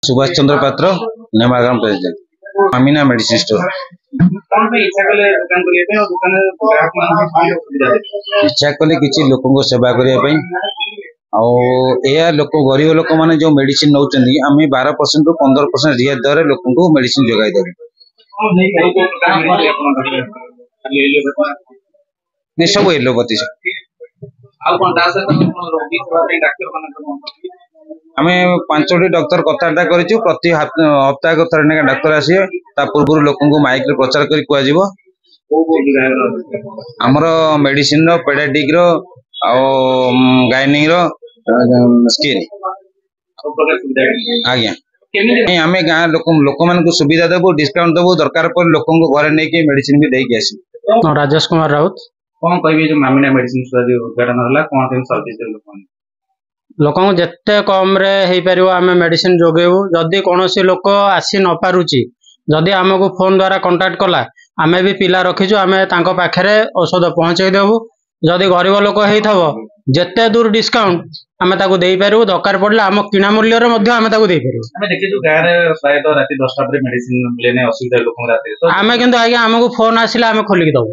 सुभाष चंद्र पात्र नेमाग्राम president Amina medicine store. इच्छा कले किसी लोक सेवा करने लोक गरीब लोक मैंने जो मेडिसिन नौ आम 12% रु 15% रियायत दर लोक मेडिसिन जोगाई देव। सब एलोपैथी आम 5टी डॉक्टर कथबार्ता करूँ प्रति हप्ताह थोड़े डाक्तर आसवे पूर्व लोक माइक प्रचार कर आमर मेडिसिन पेडाटिक गायनिंग स्किन आज्ञा आम गाँ लोक मान सुविधा देवु डिस्काउंट देवु दरकार पर लोक घरे नहीं मेडिसिन भी देकी आस। राजेश कुमार राउत कौन कह जो मामिना मेडिसिन उद्घाटन है कौन सर्विस लोक जिते कम रे आम मेडिसिन जोगेबू जदि कौन लोक आसी न पारुची जदि आमको फोन द्वारा कांटेक्ट कला आमे भी पिला रखीचु आमे तांको पाखरे औषध पहुंचाई देबू जदि गरीब लोक हेइथबो जेते दूर डिस्काउंट आमे ताको देई पारू दरकार पड़ले आम किना मूल्य रे मध्ये आमे ताको देई पारू। आमे देखिजु गां रे प्राय तो राति 10टा पर मेडिसिन लेने असुविधा लोक राति आमे किंतु आगे आमको फोन आसिला आमे खोलिक दबो।